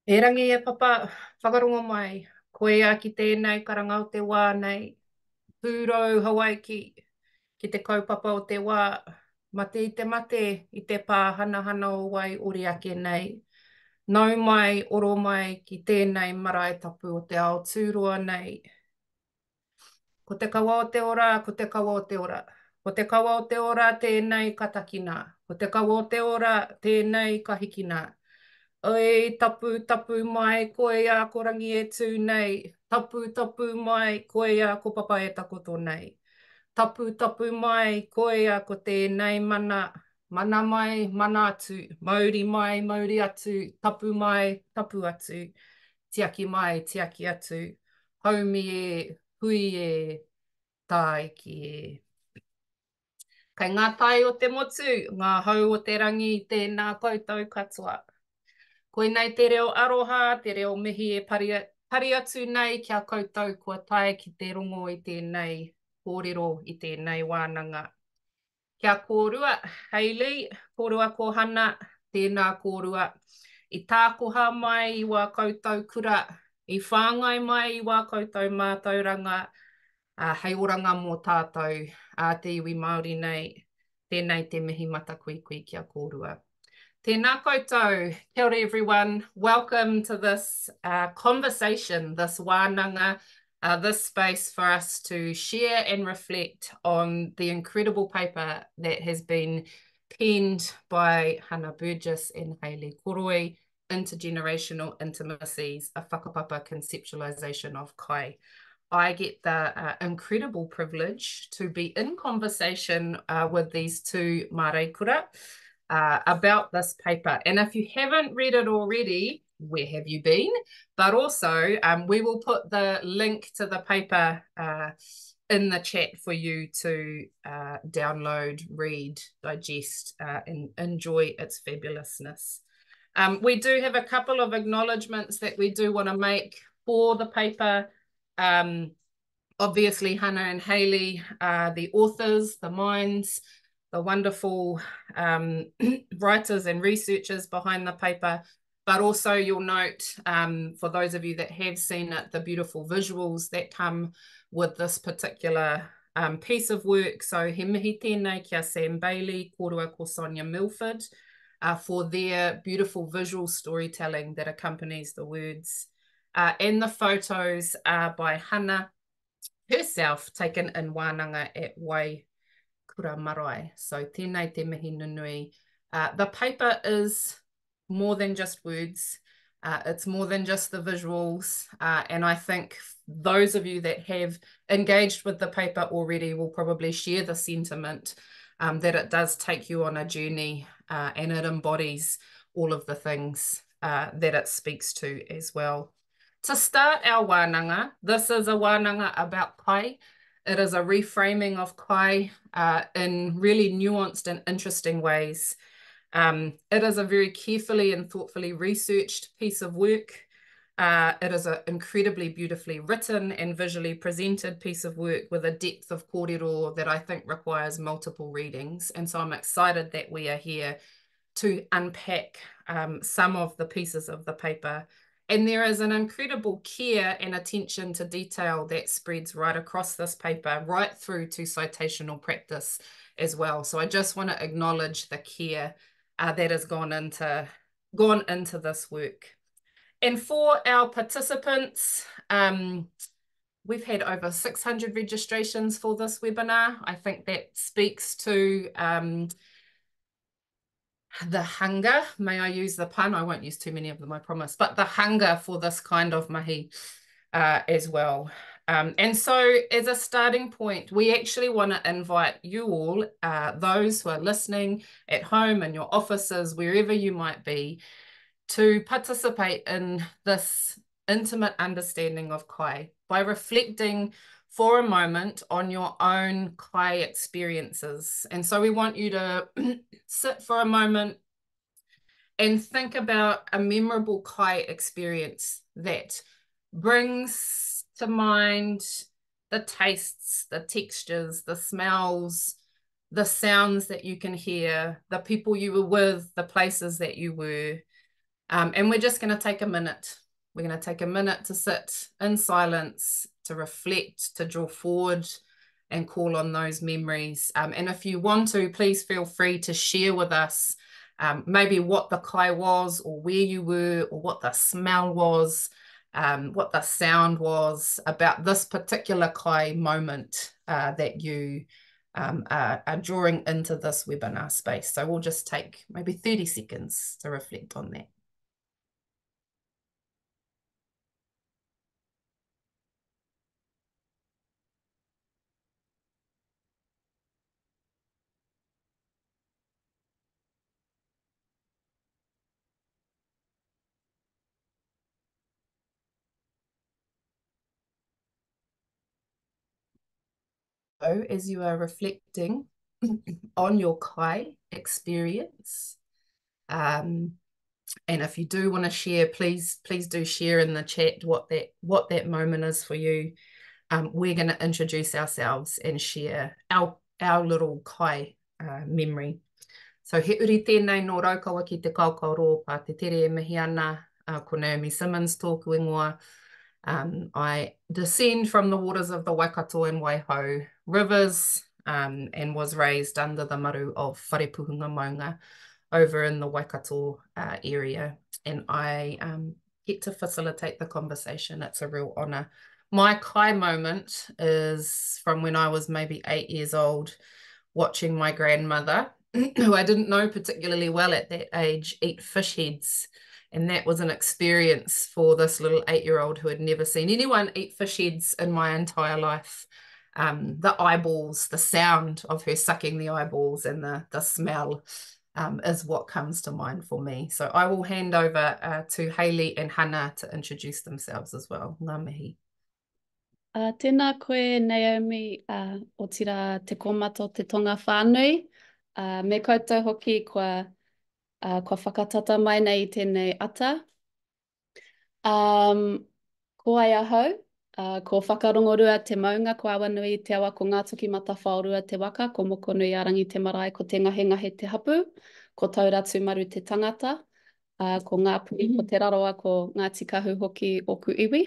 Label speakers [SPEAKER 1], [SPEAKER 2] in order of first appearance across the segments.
[SPEAKER 1] E rangi e papa, whakarongo mai, koe a ki tēnei karanga o te wā nei, pūrau Hawaii ki te kaupapa o te wā, mate i te mate i te pā hana hana o wai ori ake nei. Nau mai, oro mai ki tēnei marae tapu o te ao tūroa nei. Ko te kawa o te ora, ko te kawa o te ora. Ko te kawa o te ora, tēnei katakina. Ko te kawa o te ora, tēnei kahikina. Oi, tapu, tapu mai, koe a ko rangi e tū nei. Tapu, tapu mai, koe a ko papa e takoto nei. Tapu, tapu mai, koe a ko tēnei mana. Mana mai, mana atu. Mauri mai, mauri atu. Tapu mai, tapu atu. Tiaki mai, tiaki atu. Haumi e, hui e, tai ki e. Kei ngā tai o te motu, ngā hau o te rangi i tēnā koutou katoa. Koinei te reo aroha, te reo mihi e pari atu nei kia koutou kua tae ki te rongo i tēnei kōrero i tēnei wānanga. Kia kōrua, Haylee, kōrua ko Hana, tēnā kōrua. I tākoha mai i wā koutou kura, i whāngai mai i wā koutou mātauranga, hei oranga mō tātou, te iwi Māori nei, tēnei te mihi mata kui kia kōrua. Tēnā koutou, kia ora everyone. Welcome to this conversation, this wānanga, this space for us to share and reflect on the incredible paper that has been penned by Hana Burgess and Haylee Koroi, Intergenerational Intimacies, a whakapapa conceptualisation of kai. I get the incredible privilege to be in conversation with these two māraikura, about this paper. And if you haven't read it already, where have you been? But also, we will put the link to the paper in the chat for you to download, read, digest, and enjoy its fabulousness. We do have a couple of acknowledgements that we do want to make for the paper. Obviously, Hana and Haylee are the authors, the minds, the wonderful writers and researchers behind the paper, but also you'll note, for those of you that have seen it, the beautiful visuals that come with this particular piece of work. So he mihi tēnei kia Sam Bailey, kōrua ko Sonia Milford, for their beautiful visual storytelling that accompanies the words. And the photos are by Hana herself, taken in wānanga at Wai Kura Marae. So tēnei te mihi nunui. The paper is more than just words. It's more than just the visuals. And I think those of you that have engaged with the paper already will probably share the sentiment that it does take you on a journey and it embodies all of the things that it speaks to as well. To start our wānanga, this is a wānanga about kai. It is a reframing of kai in really nuanced and interesting ways. It is a very carefully and thoughtfully researched piece of work. It is an incredibly beautifully written and visually presented piece of work with a depth of kōrero that I think requires multiple readings. And so I'm excited that we are here to unpack some of the pieces of the paper. And there is an incredible care and attention to detail that spreads right across this paper, right through to citational practice as well. So I just want to acknowledge the care that has gone into this work. And for our participants, we've had over 600 registrations for this webinar. I think that speaks to the hunger, may I use the pun? I won't use too many of them, I promise, but the hunger for this kind of mahi as well. And so as a starting point, we actually want to invite you all, those who are listening at home, in your offices, wherever you might be, to participate in this intimate understanding of kai by reflecting for a moment on your own kai experiences. And so we want you to sit for a moment and think about a memorable kai experience that brings to mind the tastes, the textures, the smells, the sounds that you can hear, the people you were with, the places that you were. And we're just going to take a minute. We're going to take a minute to sit in silence, to reflect, to draw forward and call on those memories. And if you want to, please feel free to share with us maybe what the kai was, or where you were, or what the smell was, what the sound was about this particular kai moment that you are drawing into this webinar space. So we'll just take maybe 30 seconds to reflect on that. So as you are reflecting on your kai experience, and if you do want to share, please do share in the chat what that moment is for you. We're going to introduce ourselves and share our little kai memory. So he uri tēnei no raukawa ki te kaukaro pa te tere e mihi ana, ko Naomi Simmonds tōku ingoa. I descend from the waters of the Waikato and Waiho rivers and was raised under the maru of whare puhunga maunga over in the Waikato area. And I get to facilitate the conversation. It's a real honour. My kai moment is from when I was maybe 8 years old, watching my grandmother, who I didn't know particularly well at that age, eat fish heads. And that was an experience for this little 8-year-old who had never seen anyone eat fish heads in my entire life. The eyeballs, the sound of her sucking the eyeballs, and the smell is what comes to mind for me. So I will hand over to Haylee and Hana to introduce themselves as well. Ngā mihi.
[SPEAKER 2] Tēnā koe, Naomi, o tira te Kōmata o te Tonga whānui. Me koutou hoki kua whakatata mai nei I tēnei ata. Ko ai ahau, ko whakarongorua te maunga, ko awanui te awa ko ngā toki mata whaorua te waka, ko mokonui arangi te marae, ko te ngahe te hapu, ko tauratu maru te tangata, ko ngā pui, ko te raroa, ko ngā tikahu hoki oku iwi.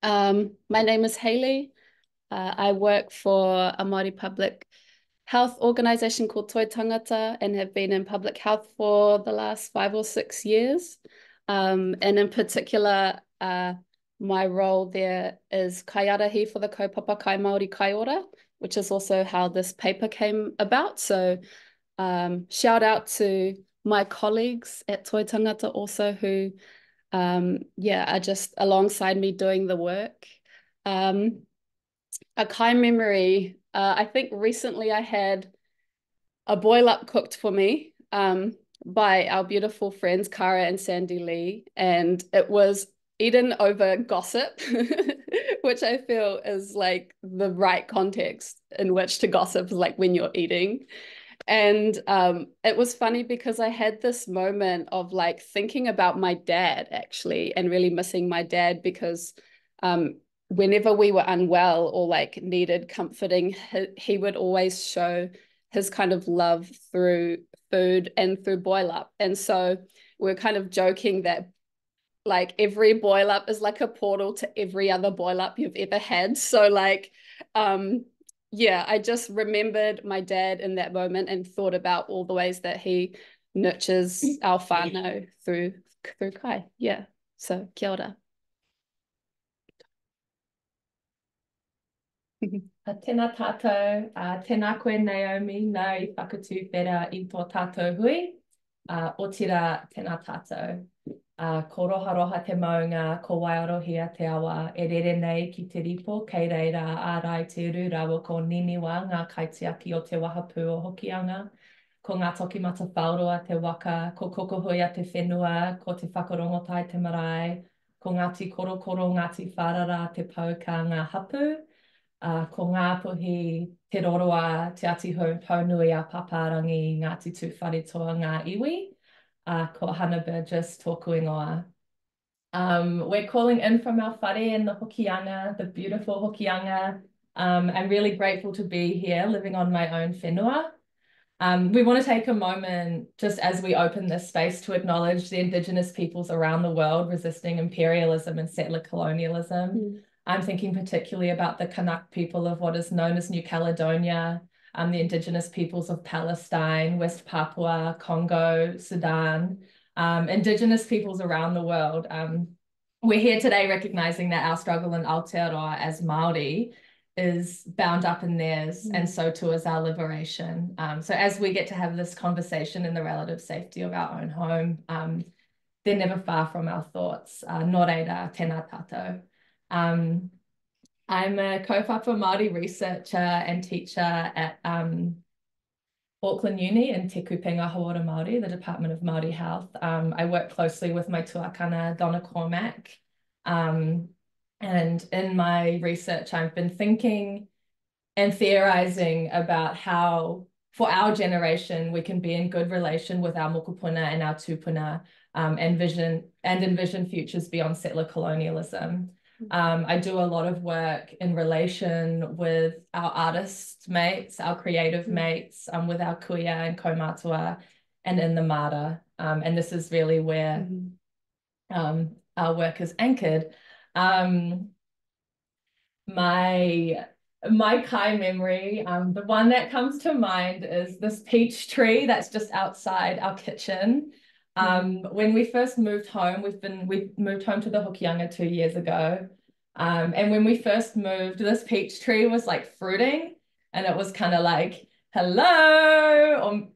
[SPEAKER 2] My name is Haylee. I work for a Māori public health organisation called Toi Tangata and have been in public health for the last 5 or 6 years. And in particular, my role there is kaiarahi for the kaupapa kai Māori kai ora, which is also how this paper came about. So shout out to my colleagues at Toi Tangata also who are just alongside me doing the work. A kai memory, I think recently I had a boil up cooked for me by our beautiful friends Cara and Sandy Lee, and it was eaten over gossip, which I feel is like the right context in which to gossip, like when you're eating. And it was funny because I had this moment of like thinking about my dad actually and really missing my dad because whenever we were unwell or like needed comforting, he would always show his kind of love through food and through boil up. And so we're kind of joking that like every boil up is like a portal to every other boil up you've ever had. So like I just remembered my dad in that moment and thought about all the ways that he nurtures our whānau through kai. Yeah, so kia ora.
[SPEAKER 3] Tēnā tātou, tēnā koe Naomi, nā I whakatū whera I tō tātou hui, o tira tēnā tātou. Ko roha roha te maunga, ko waiarohia te awa, e rere nei ki te ripo, kei reira ārai te uru rawa ko niniwa ngā kaitiaki o te wahapū o hokianga, ko ngā toki mata whaurua te waka, ko kokohui a te whenua, ko te whakarongotai te marae, ko ngāti korokoro, ngāti wharara, te pauka ngā hapu, ko ngā puhi te roroa, te ati haunui a paparangi, ngāti tūwharetoa ngā iwi, ko Hana Burgess tōku ingoa. We're calling in from our whare in the Hokianga, the beautiful Hokianga. I'm really grateful to be here living on my own whenua. We want to take a moment, just as we open this space, to acknowledge the Indigenous peoples around the world resisting imperialism and settler colonialism. I'm thinking particularly about the Kanak people of what is known as New Caledonia, the Indigenous peoples of Palestine, West Papua, Congo, Sudan, Indigenous peoples around the world. We're here today recognizing that our struggle in Aotearoa as Māori is bound up in theirs, and so too is our liberation. So as we get to have this conversation in the relative safety of our own home, they're never far from our thoughts. Nō reira, tēnā tātou. I'm a kaupapa Māori researcher and teacher at Auckland Uni in Te Kupenga Hawara Māori, the Department of Māori Health. I work closely with my tuakana, Donna Cormack. And in my research, I've been thinking and theorizing about how, for our generation, we can be in good relation with our mokopuna and our tupuna, and envision futures beyond settler colonialism. I do a lot of work in relation with our artist mates, our creative mates, with our kuia and Kōmata, and in the Māra. And this is really where our work is anchored. My kai memory, the one that comes to mind is this peach tree that's just outside our kitchen. When we first moved home, we moved home to the Hokianga 2 years ago. And when we first moved, this peach tree was like fruiting, and it was kind of like, hello,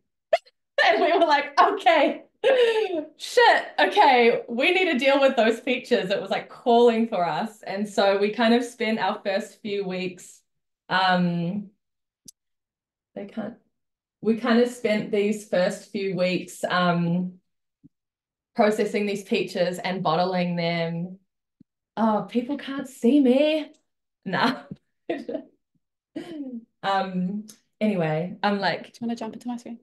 [SPEAKER 3] and we were like, okay, shit, okay, we need to deal with those peaches. It was like calling for us. And so we kind of spent our first few weeks, we kind of spent these first few weeks processing these peaches and bottling them. Oh, people can't see me. Nah. Anyway, I'm like,
[SPEAKER 2] do you want to jump into my screen?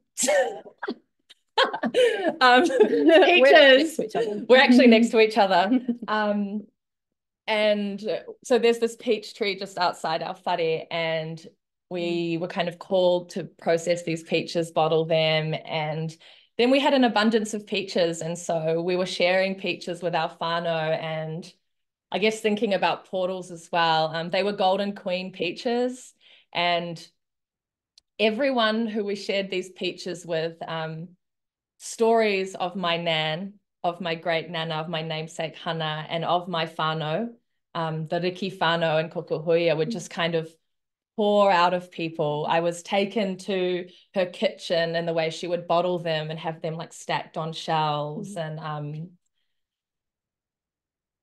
[SPEAKER 3] Peaches. We're actually next to each other. And so there's this peach tree just outside our whare, and we were kind of called to process these peaches, bottle them, and then we had an abundance of peaches, and so we were sharing peaches with our whānau, and I guess thinking about portals as well. They were Golden Queen peaches, and everyone who we shared these peaches with, stories of my nan, of my great nana, of my namesake Hana, and of my whānau, the Riki whānau and Kokohuia, would just kind of pour out of people. I was taken to her kitchen and the way she would bottle them and have them like stacked on shelves. And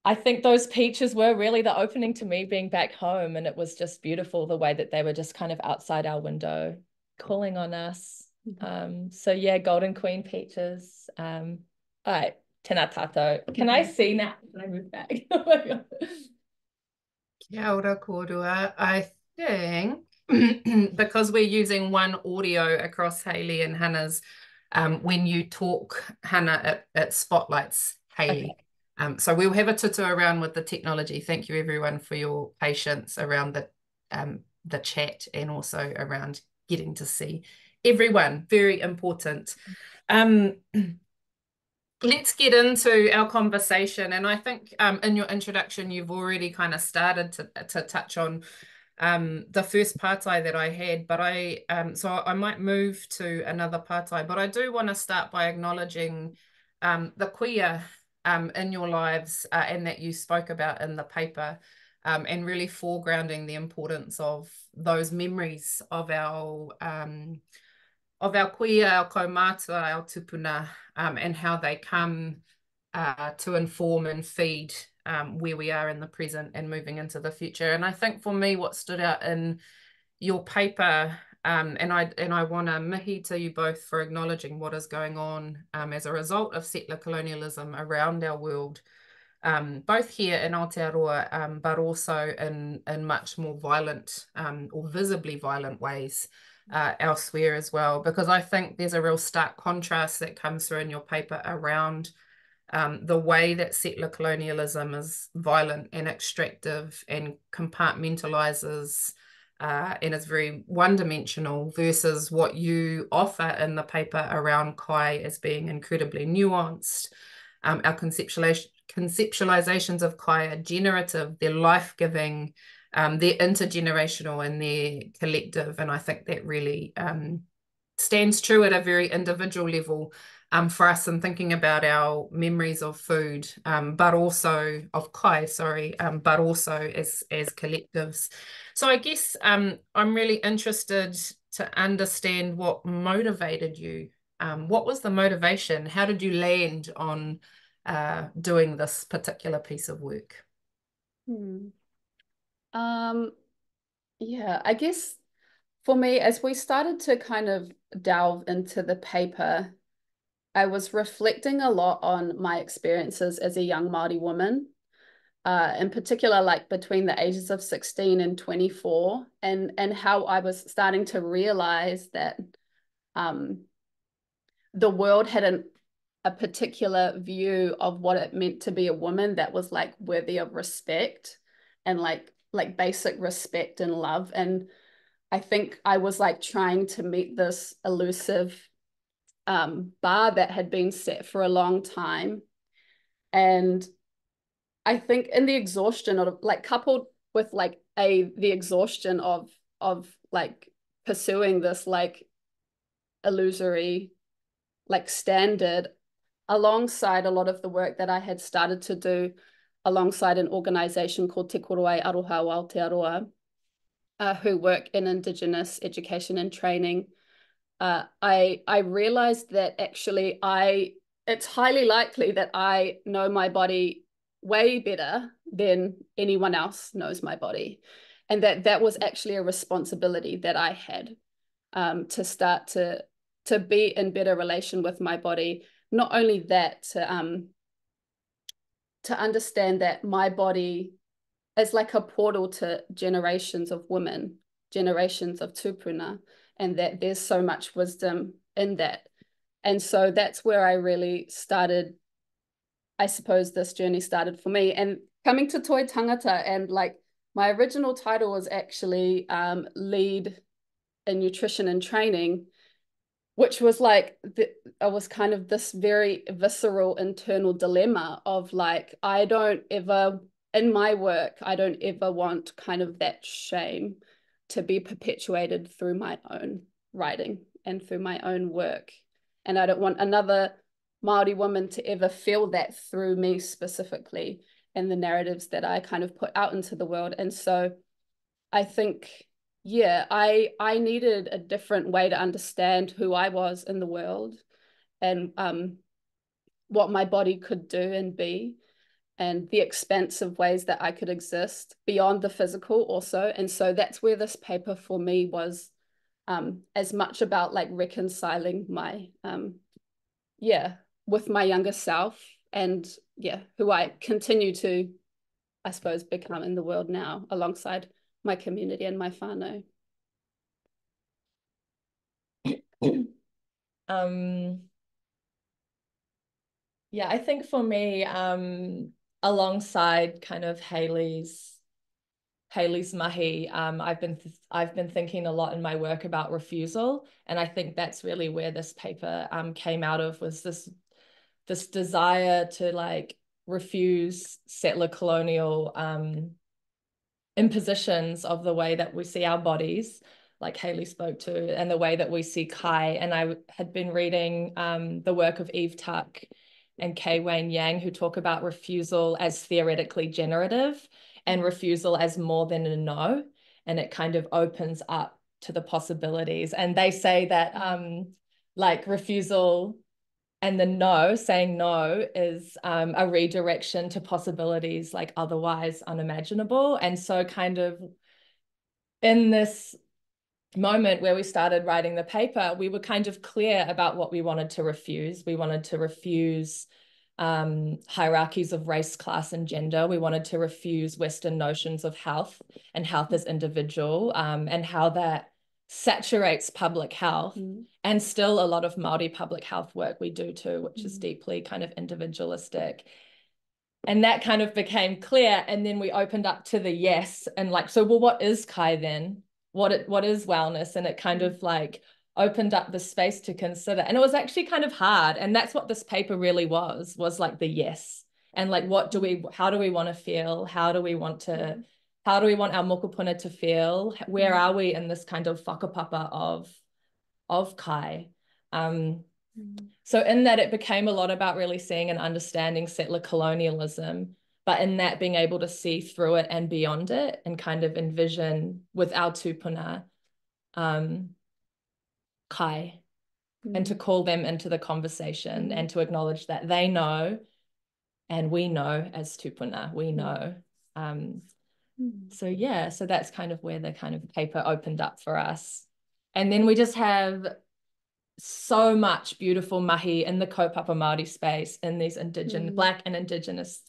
[SPEAKER 3] I think those peaches were really the opening to me being back home, and it was just beautiful the way that they were just kind of outside our window calling on us. So yeah, Golden Queen peaches. All right, tēnā tātou. Can I see now? Can I move back? Oh my God.
[SPEAKER 1] Kia ora kōrua. I think because we're using one audio across Haylee and Hana's, when you talk, Hana, it spotlights Haylee. Okay. So we'll have a tutu around with the technology. Thank you everyone for your patience around the chat, and also around getting to see everyone. Very important. Let's get into our conversation. And I think in your introduction, you've already kind of started to touch on the first partai that I had, but so I might move to another partai, but I do want to start by acknowledging the queer in your lives, and that you spoke about in the paper, and really foregrounding the importance of those memories of our queer, our Kōmata, our tupuna, and how they come to inform and feed where we are in the present and moving into the future. And I think for me, what stood out in your paper, and I want to mihi to you both for acknowledging what is going on as a result of settler colonialism around our world, both here in Aotearoa, but also in much more violent or visibly violent ways elsewhere as well, because I think there's a real stark contrast that comes through in your paper around the way that settler colonialism is violent and extractive and compartmentalizes and is very one-dimensional, versus what you offer in the paper around kai as being incredibly nuanced. Our conceptualizations of kai are generative, they're life-giving, they're intergenerational, and they're collective. And I think that really stands true at a very individual level for us in thinking about our memories of food, but also of kai, but also as collectives. So I guess I'm really interested to understand what motivated you. What was the motivation? How did you land on doing this particular piece of work?
[SPEAKER 2] Yeah, I guess for me, as we started to kind of delve into the paper, I was reflecting a lot on my experiences as a young Māori woman, in particular, like between the ages of 16 and 24, and how I was starting to realize that the world had a particular view of what it meant to be a woman that was like worthy of respect, and like basic respect and love. And I think I was like trying to meet this elusive bar that had been set for a long time. And I think in the exhaustion of like, coupled with like the exhaustion of like pursuing this like illusory like standard, alongside a lot of the work that I had started to do alongside an organization called Te Koroi Aroha o Aotearoa, who work in Indigenous education and training, I realized that actually it's highly likely that I know my body way better than anyone else knows my body. And that was actually a responsibility that I had, to start to be in better relation with my body. Not only that, to understand that my body is like a portal to generations of women, generations of tupuna, and that there's so much wisdom in that. And so that's where I really started, I suppose this journey started for me. And coming to Toi Tangata, and like my original title was actually lead in nutrition and training, which was like, I was kind of this very visceral internal dilemma of like, I don't ever, in my work, I don't ever want kind of that shame to be perpetuated through my own writing and through my own work. And I don't want another Māori woman to ever feel that through me specifically, and the narratives that I kind of put out into the world. And so I think, yeah, I needed a different way to understand who I was in the world, and what my body could do and be, and the expansive ways that I could exist beyond the physical also. And so that's where this paper for me was as much about like reconciling my, with my younger self, and who I continue to, I suppose, become in the world now, alongside my community and my whānau.
[SPEAKER 3] Yeah, I think for me, alongside kind of Haylee's mahi, I've been thinking a lot in my work about refusal, and I think that's really where this paper came out of, was this desire to like refuse settler colonial impositions of the way that we see our bodies, like Haylee spoke to, and the way that we see kai. And I had been reading the work of Eve Tuck and Kay Wayne Yang, who talk about refusal as theoretically generative and refusal as more than a no. And it kind of opens up to the possibilities. And they say that like refusal and the no, saying no, is a redirection to possibilities like otherwise unimaginable. And so kind of in this moment where we started writing the paper, we were kind of clear about what we wanted to refuse. We wanted to refuse hierarchies of race, class, and gender. We wanted to refuse Western notions of health and health as individual, and how that saturates public health. And still a lot of Māori public health work we do too, which is deeply kind of individualistic. And that kind of became clear. And then we opened up to the yes, and like, so, well, what is kai then? what is wellness, and it kind of like opened up the space to consider. And it was actually kind of hard, and that's what this paper really was like the yes, and like how do we want to feel, how do we want our mokopuna to feel, where are we in this kind of whakapapa of kai. So in that, it became a lot about really seeing and understanding settler colonialism, but in that being able to see through it and beyond it, and kind of envision with our tupuna kai, and to call them into the conversation, and to acknowledge that they know and we know as tupuna, we know. So yeah, so that's kind of where the kind of paper opened up for us. And then we just have so much beautiful mahi in the kaupapa Māori space, in these Black and Indigenous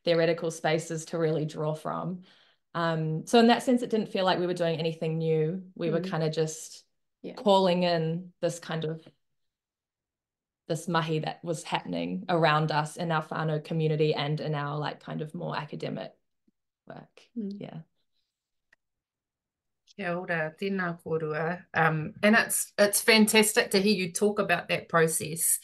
[SPEAKER 3] theoretical spaces to really draw from. So in that sense, it didn't feel like we were doing anything new. We were kind of just calling in this kind of this mahi that was happening around us in our whānau community and in our like kind of more academic work. Yeah.
[SPEAKER 1] Kia ora, tēnā kōrua. And it's fantastic to hear you talk about that process.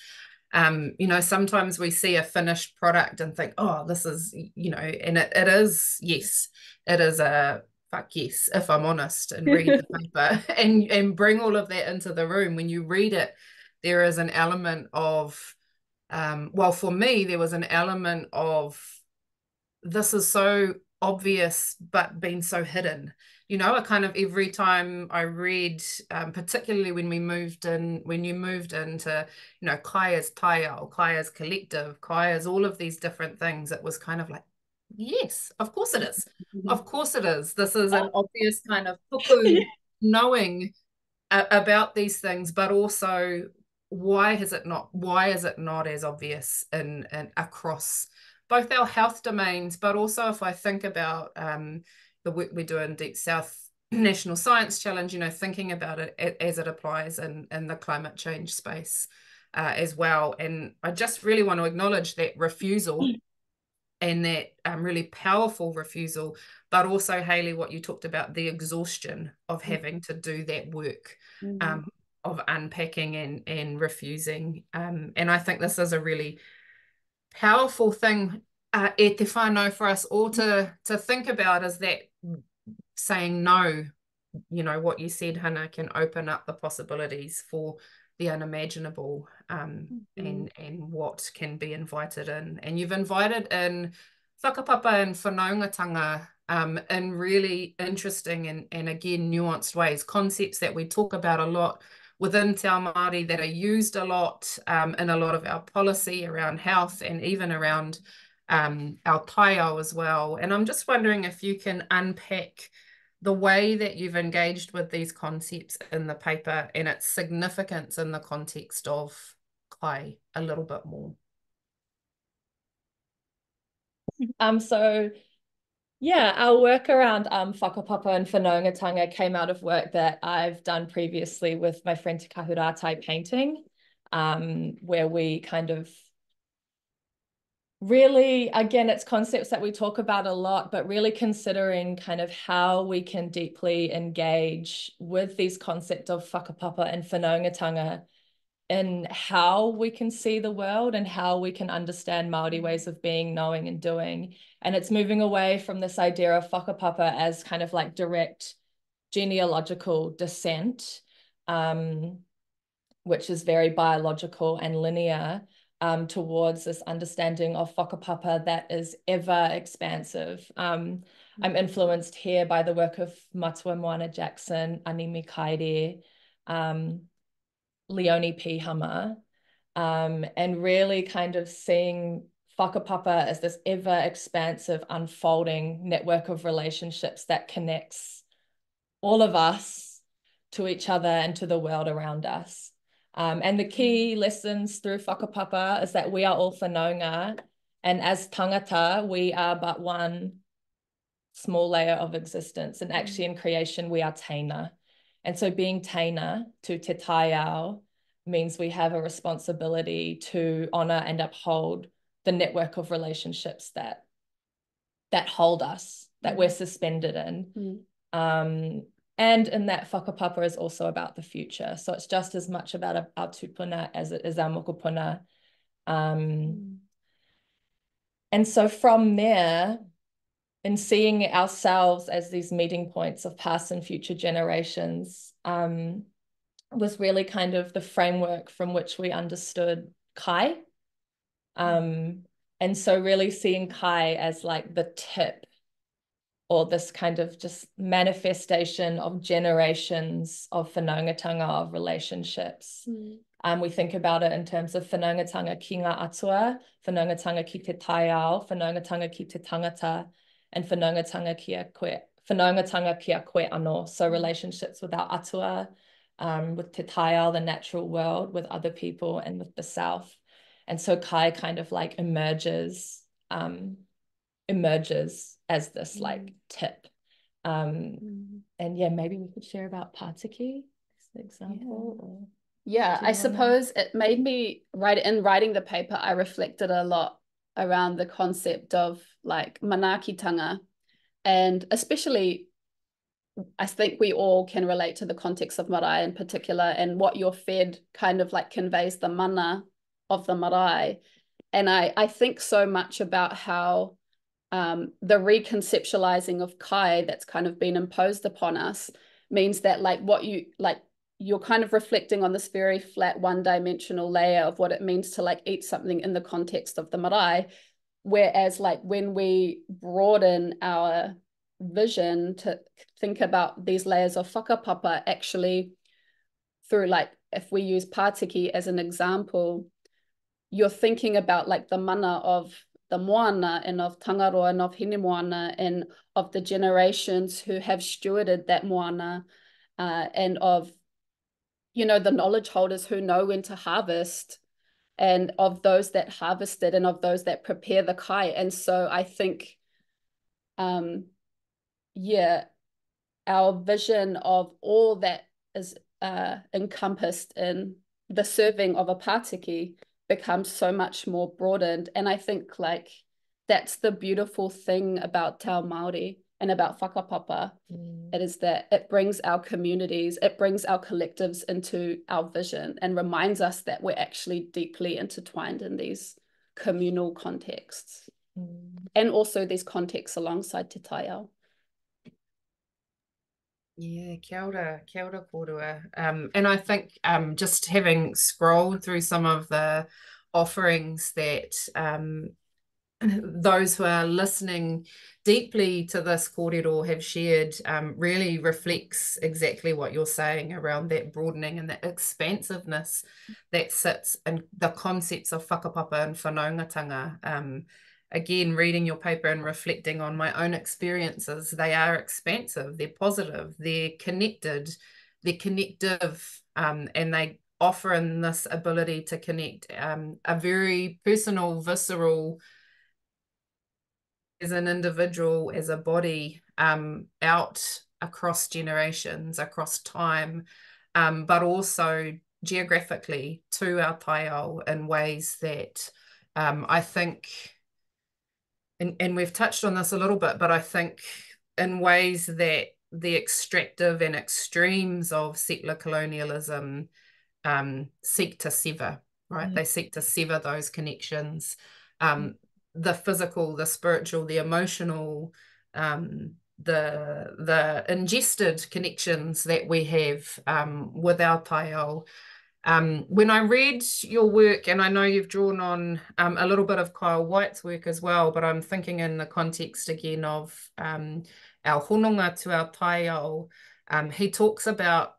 [SPEAKER 1] You know, sometimes we see a finished product and think, oh, this is, you know, and it is, yes, it is a fuck yes, if I'm honest, and read the paper and bring all of that into the room. When you read it, there is an element of, well, for me, there was an element of, this is so obvious, but been so hidden. You know, I kind of, every time I read, particularly when you moved into, you know, Kaya's taiao, Kaya's collective, Kaya's all of these different things, it was kind of like, yes, of course it is. Of course it is. This is an obvious kind of puku knowing about these things, but also why is it not as obvious in across both our health domains, but also if I think about the work we do in Deep South National Science Challenge, you know, thinking about it as it applies in the climate change space as well. And I just really want to acknowledge that refusal and that really powerful refusal, but also, Haylee, what you talked about, the exhaustion of having to do that work of unpacking and refusing. And I think this is a really powerful thing e te whānau for us all to think about, is that saying no, you know, what you said, Hana, can open up the possibilities for the unimaginable and what can be invited in. And you've invited in whakapapa and whanaungatanga in really interesting and again nuanced ways, concepts that we talk about a lot within Te Ao Māori, that are used a lot in a lot of our policy around health and even around our taiao as well. And I'm just wondering if you can unpack the way that you've engaged with these concepts in the paper and its significance in the context of kai a little bit more.
[SPEAKER 3] So yeah, our work around whakapapa and whanaungatanga came out of work that I've done previously with my friend Te Kahuratai painting, where we kind of really, again, it's concepts that we talk about a lot, but really considering kind of how we can deeply engage with these concepts of whakapapa and whanaungatanga in how we can see the world and how we can understand Māori ways of being, knowing and doing. And it's moving away from this idea of whakapapa as kind of like direct genealogical descent, which is very biological and linear, towards this understanding of whakapapa that is ever expansive. I'm influenced here by the work of Matua Moana Jackson, Animi Kaire, Leonie P. Hummer, and really kind of seeing whakapapa as this ever expansive unfolding network of relationships that connects all of us to each other and to the world around us. And the key lessons through whakapapa is that we are all whanaunga, and as tangata, we are but one small layer of existence. And actually in creation, we are teina. And so being teina to te taiao means we have a responsibility to honor and uphold the network of relationships that hold us, that we're suspended in. And in that, whakapapa is also about the future. So it's just as much about our tupuna as it is our mokopuna. And so from there, in seeing ourselves as these meeting points of past and future generations, was really kind of the framework from which we understood kai. And so really seeing kai as like the tip, or this kind of just manifestation of generations of whanaungatanga, of relationships. We think about it in terms of whanaungatanga ki ngā atua, whanaungatanga ki te taiao, whanaungatanga ki te tangata, and whanaungatanga ki a koe anō. So relationships with our atua, with te taiao, the natural world, with other people, and with the self. And so kai kind of like emerges as this like tip. And yeah, maybe we could share about Pātiki as an example.
[SPEAKER 2] Yeah, I suppose it made me, in writing the paper, I reflected a lot around the concept of like manaakitanga, and especially I think we all can relate to the context of marae in particular, and what you're fed kind of like conveys the mana of the marae. And I think so much about how the reconceptualizing of kai that's kind of been imposed upon us means that like you're kind of reflecting on this very flat one-dimensional layer of what it means to like eat something in the context of the marae, whereas like when we broaden our vision to think about these layers of whakapapa, actually through like, if we use Pātiki as an example, you're thinking about like the mana of the moana and of Tangaroa and of hine moana and of the generations who have stewarded that moana, and of, you know, the knowledge holders who know when to harvest, and of those that harvested, and of those that prepare the kai. And so I think, yeah, our vision of all that is encompassed in the serving of a Pātiki becomes so much more broadened. And I think like that's the beautiful thing about Te Ao Māori and about whakapapa. It is that it brings our communities, it brings our collectives into our vision and reminds us that we're actually deeply intertwined in these communal contexts, and also these contexts alongside te taiao.
[SPEAKER 1] Yeah, kia ora kōrua. And I think just having scrolled through some of the offerings that those who are listening deeply to this kōrero have shared really reflects exactly what you're saying around that broadening and that expansiveness that sits in the concepts of whakapapa and whanaungatanga. Again, reading your paper and reflecting on my own experiences, they are expansive, they're positive, they're connected, they're connective, and they offer in this ability to connect a very personal, visceral, as an individual, as a body, out across generations, across time, but also geographically to our taiao in ways that I think, and we've touched on this a little bit, but I think in ways that the extractive and extremes of settler colonialism seek to sever, right? They seek to sever those connections, the physical, the spiritual, the emotional, the ingested connections that we have with our taiao. When I read your work, and I know you've drawn on a little bit of Kyle White's work as well, but I'm thinking in the context again of our hononga to our taiao. He talks about,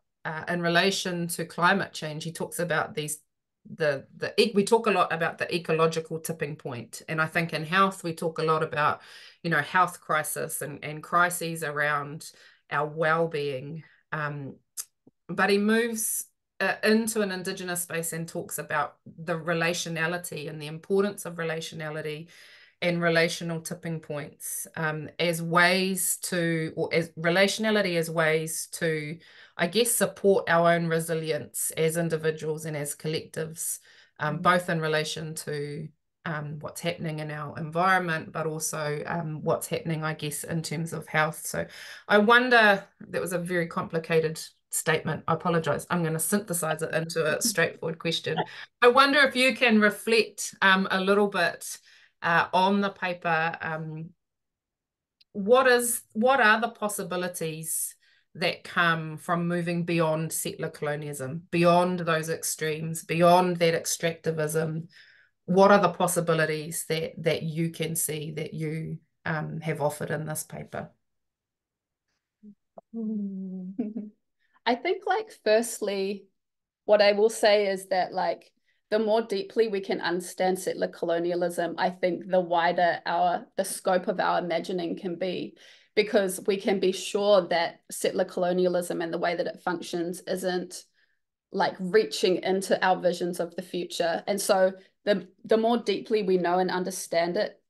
[SPEAKER 1] in relation to climate change, he talks about we talk a lot about the ecological tipping point. And I think in health, we talk a lot about, you know, health crisis and crises around our well-being. But he moves into an Indigenous space and talks about the relationality and the importance of relationality and relational tipping points as ways to, or as relationality as ways to, I guess, support our own resilience as individuals and as collectives, both in relation to what's happening in our environment, but also what's happening, I guess, in terms of health. So I wonder, that was a very complicated statement. I apologize. I'm going to synthesize it into a straightforward question. I wonder if you can reflect a little bit on the paper. What are the possibilities that come from moving beyond settler colonialism, beyond those extremes, beyond that extractivism? What are the possibilities that you can see, that you have offered in this paper?
[SPEAKER 2] I think, like, firstly, what I will say is that, like, the more deeply we can understand settler colonialism, I think the wider the scope of our imagining can be, because we can be sure that settler colonialism and the way that it functions isn't like reaching into our visions of the future. And so the more deeply we know and understand it,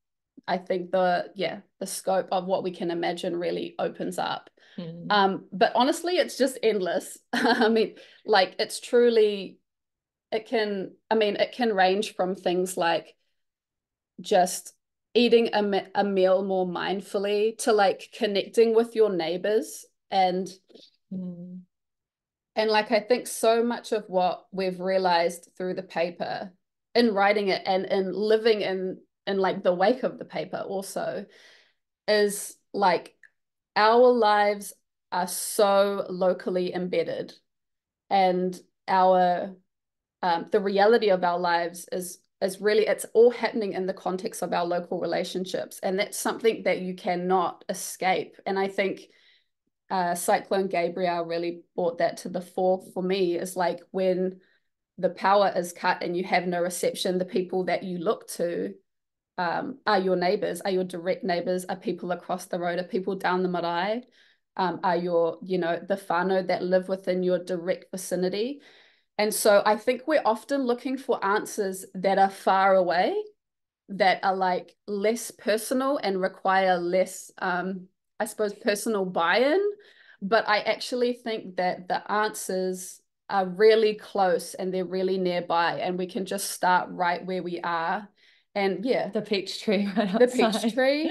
[SPEAKER 2] I think the scope of what we can imagine really opens up. But honestly, it's just endless. I mean, like, it's truly, it can range from things like just eating a meal more mindfully to like connecting with your neighbors. And like, I think so much of what we've realized through the paper, in writing it and in living in like the wake of the paper also, is like our lives are so locally embedded, and our the reality of our lives is really, it's all happening in the context of our local relationships, and that's something that you cannot escape. And I think Cyclone Gabrielle really brought that to the fore for me, is like, when the power is cut and you have no reception, the people that you look to are your neighbors, are your direct neighbors, are people across the road, are people down the marae, are your, the whānau that live within your direct vicinity. And so I think we're often looking for answers that are far away, that are like less personal and require less, I suppose, personal buy-in. But I actually think that the answers are really close and they're really nearby, and we can just start right where we are. And yeah,
[SPEAKER 3] the peach tree right
[SPEAKER 2] outside. The peach tree.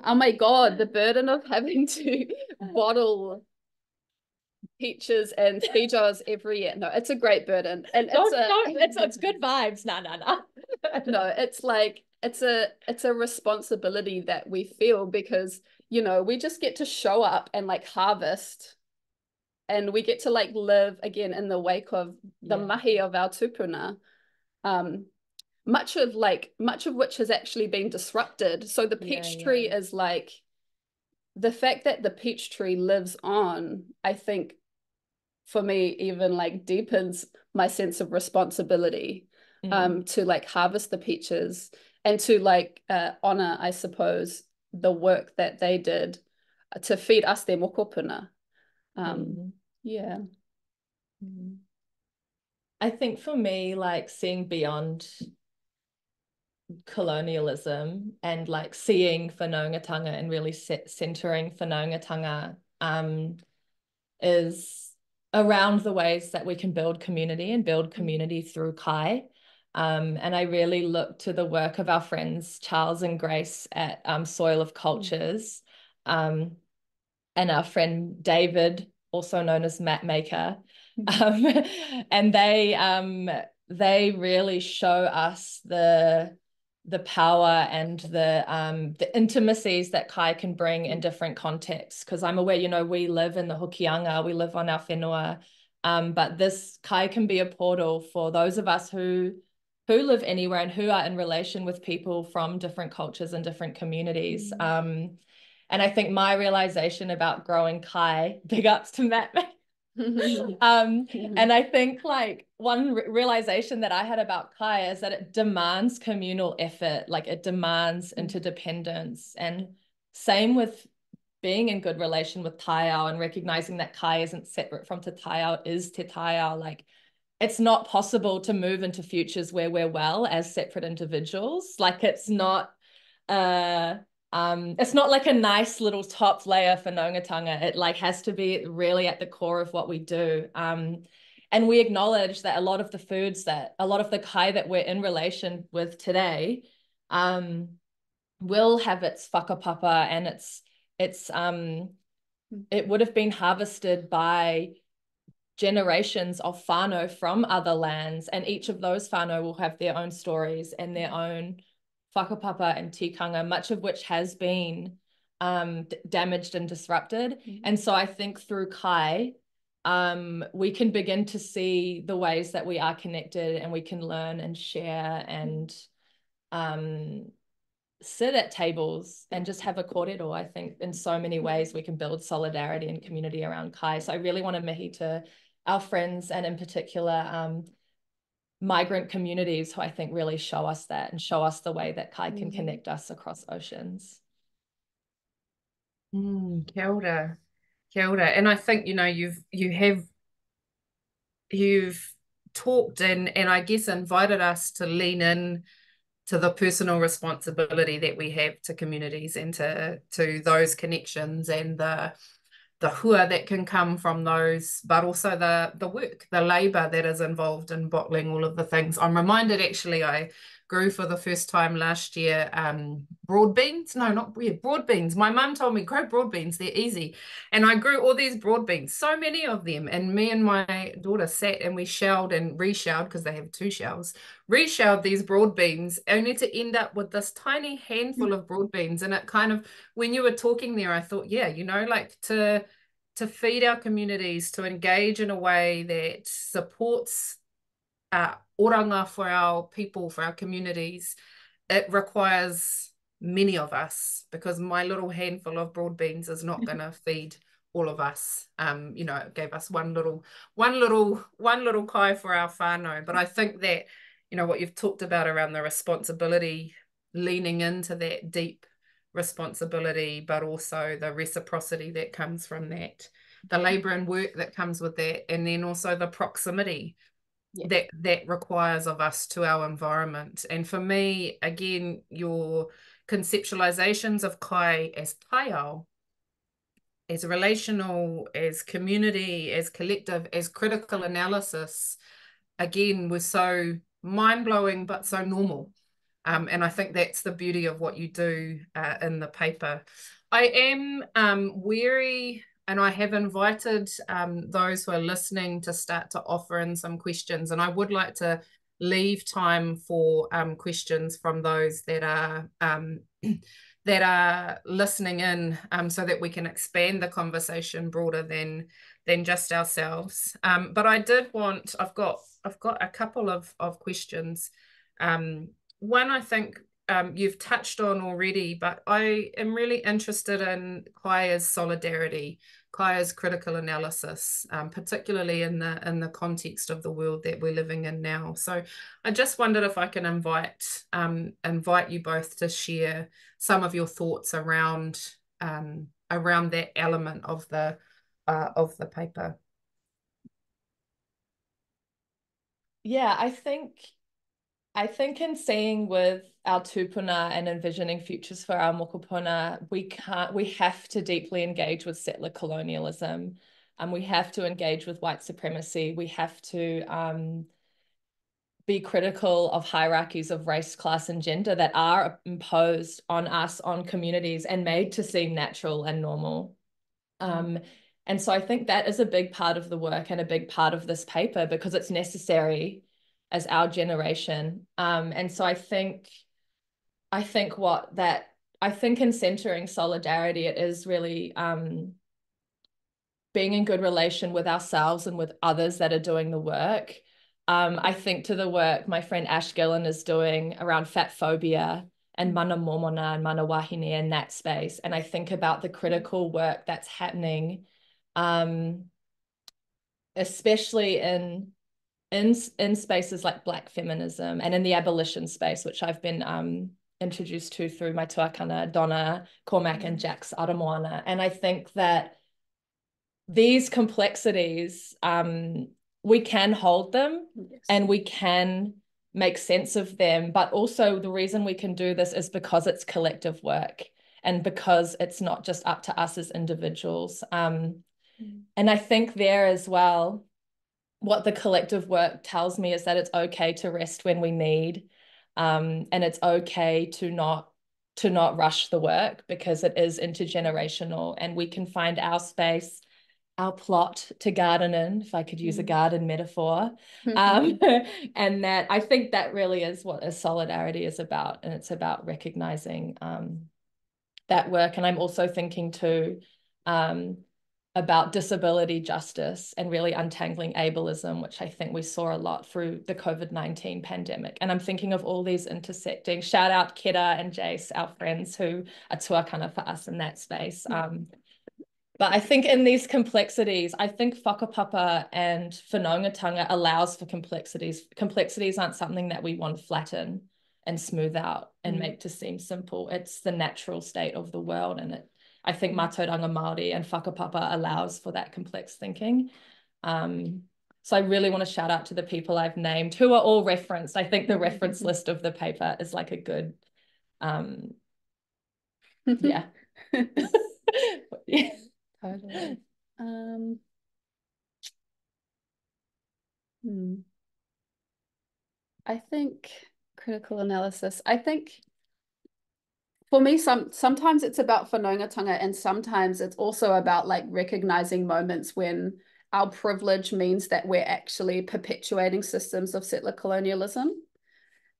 [SPEAKER 2] Oh my God, the burden of having to bottle peaches and feijoas every year. No, it's a great burden. And
[SPEAKER 3] it's good vibes. No.
[SPEAKER 2] No, it's like, it's a responsibility that we feel, because, we just get to show up and like harvest, and we get to like live again in the wake of the mahi of our tupuna. Much of which has actually been disrupted. So the peach tree is like, the fact that the peach tree lives on, I think, for me, even like deepens my sense of responsibility to like harvest the peaches and to like honor, I suppose, the work that they did to feed us their mokopuna. Yeah.
[SPEAKER 3] I think for me, like, seeing beyond colonialism and like seeing whanaungatanga and really centering whanaungatanga is around the ways that we can build community through kai. And I really look to the work of our friends Charles and Grace at Soil of Cultures, and our friend David, also known as Map Maker. And they really show us the power and the intimacies that kai can bring in different contexts. Because I'm aware, we live in the hokianga, we live on our whenua, but this kai can be a portal for those of us who live anywhere and who are in relation with people from different cultures and different communities. And I think my realization about growing kai, big ups to Matt. And I think like one realization that I had about kai is that it demands communal effort, like it demands interdependence. And same with being in good relation with taiao and recognizing that kai isn't separate from te taiao, is te taiao. Like, it's not possible to move into futures where we're well as separate individuals. Like, it's not like a nice little top layer for whanaungatanga. It like has to be really at the core of what we do. And we acknowledge that a lot of the kai that we're in relation with today will have its whakapapa, and it would have been harvested by generations of whānau from other lands, and each of those whānau will have their own stories and their own whakapapa and tikanga, much of which has been damaged and disrupted. And so I think through kai, we can begin to see the ways that we are connected, and we can learn and share and sit at tables and just have a kōrero. I think in so many ways we can build solidarity and community around kai. So I really want to mihi to our friends, and in particular migrant communities, who I think really show us that and show us the way that kai can connect us across oceans.
[SPEAKER 1] Kia ora. Kia ora. And I think, you know, you've talked and I guess invited us to lean in to the personal responsibility that we have to communities, and to those connections, and the hua that can come from those, but also the work, the labour that is involved in bottling all of the things. I'm reminded, actually, I grew for the first time last year broad beans. No, not weird, broad beans. My mum told me, grow broad beans, they're easy. And I grew all these broad beans, so many of them. And me and my daughter sat and we shelled and reshelled, because they have 2 shells, reshelled these broad beans, only to end up with this tiny handful of broad beans. And it kind of, when you were talking there, I thought, yeah, you know, like to feed our communities, to engage in a way that supports oranga for our people, for our communities, it requires many of us, because my little handful of broad beans is not going to feed all of us. You know, it gave us one little kai for our whānau. But I think that, you know, what you've talked about around the responsibility, leaning into that deep responsibility, but also the reciprocity that comes from that, the labour and work that comes with that, and then also the proximity that requires of us to our environment. And for me, again, your conceptualizations of kai as taiao, as relational, as community, as collective, as critical analysis, again, was so mind-blowing but so normal. And I think that's the beauty of what you do in the paper. I am wary, and I have invited those who are listening to start to offer in some questions. And I would like to leave time for questions from those that are listening in, so that we can expand the conversation broader than just ourselves. But I did want, I've got a couple of questions. One, I think you've touched on already, but I am really interested in kai as solidarity, kai as critical analysis, particularly in the context of the world that we're living in now. So I just wondered if I can invite you both to share some of your thoughts around that element of the paper.
[SPEAKER 3] Yeah, I think in seeing with our tupuna and envisioning futures for our mokopuna, we have to deeply engage with settler colonialism, and we have to engage with white supremacy. We have to be critical of hierarchies of race, class, and gender that are imposed on us, on communities, and made to seem natural and normal. And so I think that is a big part of the work and a big part of this paper, because it's necessary as our generation. And so I think in centering solidarity, it is really being in good relation with ourselves and with others that are doing the work. I think to the work my friend Ash Gillen is doing around fat phobia and mana momona and mana wahine in that space. And I think about the critical work that's happening, especially in spaces like Black feminism and in the abolition space, which I've been introduced to through my tuakana, Donna Cormac and Jax Aramoana. And I think that these complexities, we can hold them, yes, and we can make sense of them. But also the reason we can do this is because it's collective work, and because it's not just up to us as individuals. And I think there as well, what the collective work tells me is that it's okay to rest when we need. And it's okay to not rush the work, because it is intergenerational, and we can find our space, our plot to garden in, if I could use a garden metaphor. And that, I think that really is what a solidarity is about, and it's about recognizing that work. And I'm also thinking too about disability justice and really untangling ableism, which I think we saw a lot through the COVID-19 pandemic. And I'm thinking of all these intersecting, shout out Kira and Jace, our friends who are tuakana for us in that space. But I think in these complexities, I think whakapapa and whanaungatanga allows for complexities. Complexities aren't something that we want to flatten and smooth out and make to seem simple. It's the natural state of the world. And I think mātauranga Māori and whakapapa allows for that complex thinking. So I really want to shout out to the people I've named, who are all referenced. I think the reference list of the paper is like a good, yeah. Yeah.
[SPEAKER 2] Totally. I think critical analysis. I think for me, sometimes it's about whanaungatanga, and sometimes it's also about like recognizing moments when our privilege means that we're actually perpetuating systems of settler colonialism.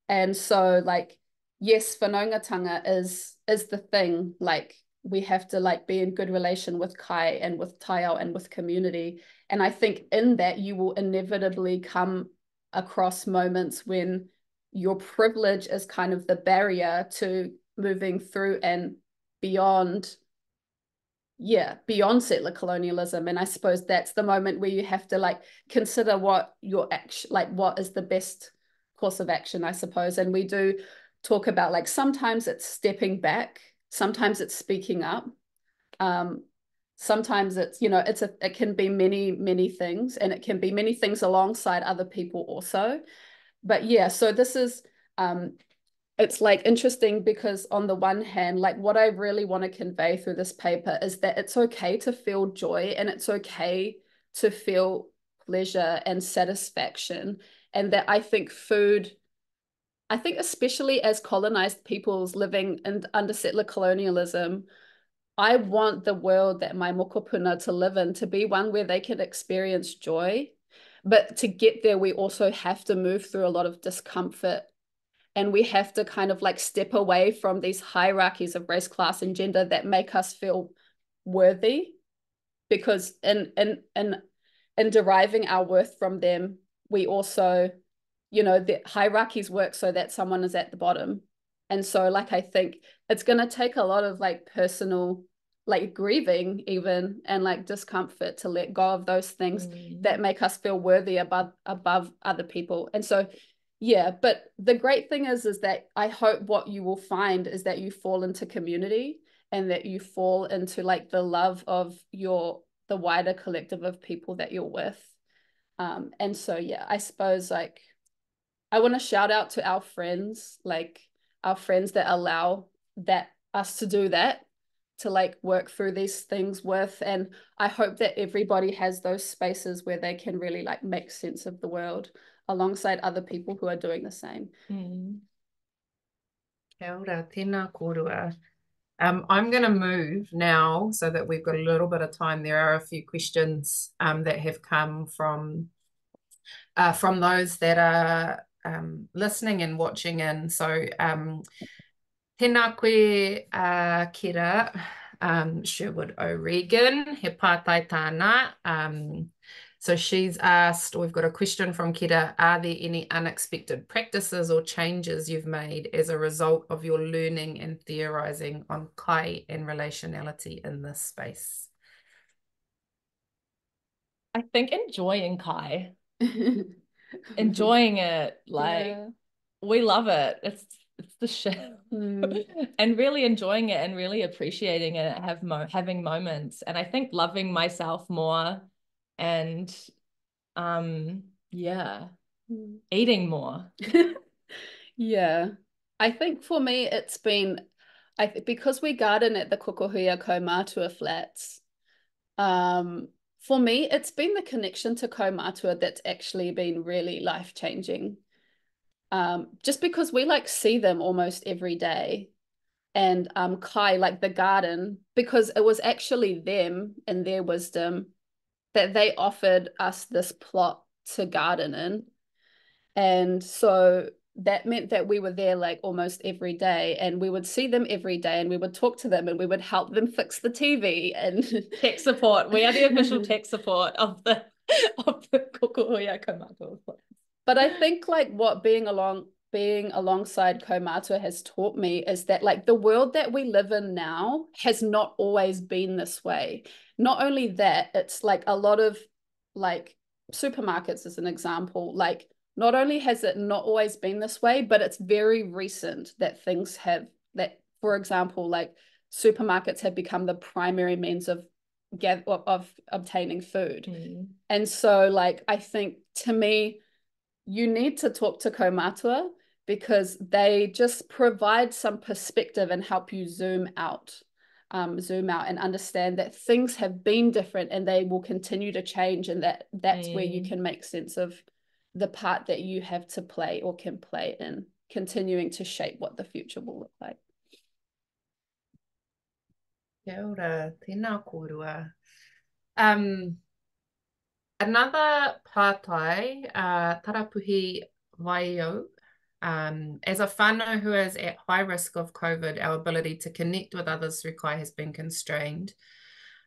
[SPEAKER 2] And so like, yes, whanaungatanga is the thing. Like, we have to like be in good relation with kai and with taiao and with community. And I think in that you will inevitably come across moments when your privilege is kind of the barrier to moving through and beyond settler colonialism. And I suppose that's the moment where you have to like consider what your action, like what is the best course of action, I suppose. And we do talk about like sometimes it's stepping back, sometimes it's speaking up, sometimes it's, you know, it can be many things, and it can be many things alongside other people also. But yeah, so this is it's like interesting, because on the one hand, like what I really want to convey through this paper is that it's okay to feel joy, and it's okay to feel pleasure and satisfaction. And that I think food, I think especially as colonized peoples living under settler colonialism, I want the world that my mokopuna to live in to be one where they can experience joy. But to get there, we also have to move through a lot of discomfort. And we have to kind of like step away from these hierarchies of race, class, and gender that make us feel worthy. Because in deriving our worth from them, we also, you know, the hierarchies work so that someone is at the bottom. And so like, I think it's going to take a lot of like personal, like grieving even, and like discomfort to let go of those things that make us feel worthy above other people. And so, yeah, but the great thing is that I hope what you will find is that you fall into community, and that you fall into like the love of the wider collective of people that you're with. And so, yeah, I suppose like, I want to shout out to our friends, like our friends that allow us to do that, to like work through these things with. And I hope that everybody has those spaces where they can really like make sense of the world alongside other people who are doing the same.
[SPEAKER 1] Kia ora, tēnā kōrua. I'm going to move now so that we've got a little bit of time. There are a few questions that have come from those that are listening and watching in. So tēnā koe Kira, Sherwood O'Regan, he pātai tāna. So she's asked, we've got a question from Kira, are there any unexpected practices or changes you've made as a result of your learning and theorizing on kai and relationality in this space?
[SPEAKER 3] I think enjoying kai. Enjoying it, like we love it. It's the shit. And really enjoying it and really appreciating it, having moments. And I think loving myself more, and eating more.
[SPEAKER 2] Yeah, I think for me it's been, because we garden at the Kokohia Kōmata flats, for me it's been the connection to Kōmata that's actually been really life-changing. just because we like see them almost every day. And kai, like the garden, because it was actually them and their wisdom that they offered us this plot to garden in. And so that meant that we were there like almost every day, and we would see them every day, and we would talk to them, and we would help them fix the TV and
[SPEAKER 3] tech support. We are the official tech support of the Kokohoia Kōmata.
[SPEAKER 2] But I think like what being alongside Kōmata has taught me is that like the world that we live in now has not always been this way. Not only that, it's like a lot of like supermarkets as an example, like not only has it not always been this way, but it's very recent that things have, that, for example, like supermarkets have become the primary means of obtaining food. And so like I think to me, you need to talk to Kōmata because they just provide some perspective and help you zoom out and understand that things have been different and they will continue to change, and that's where you can make sense of the part that you have to play or can play in continuing to shape what the future will look like.
[SPEAKER 1] Kia ora, tēnā kōrua. Another pātai, tarapuhi waio. As a whānau who is at high risk of COVID, our ability to connect with others through kai has been constrained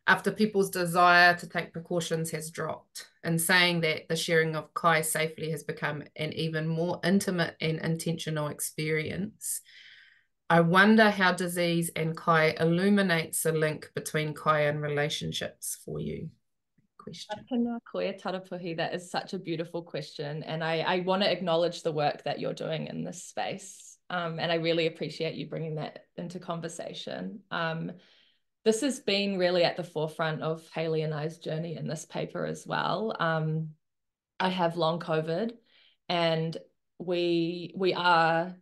[SPEAKER 1] after people's desire to take precautions has dropped. In saying that, the sharing of kai safely has become an even more intimate and intentional experience. I wonder how disease and kai illuminates the link between kai and relationships for you. Question.
[SPEAKER 3] That is such a beautiful question, and I want to acknowledge the work that you're doing in this space, and I really appreciate you bringing that into conversation. This has been really at the forefront of Haylee and I's journey in this paper as well. I have long COVID, and we acknowledge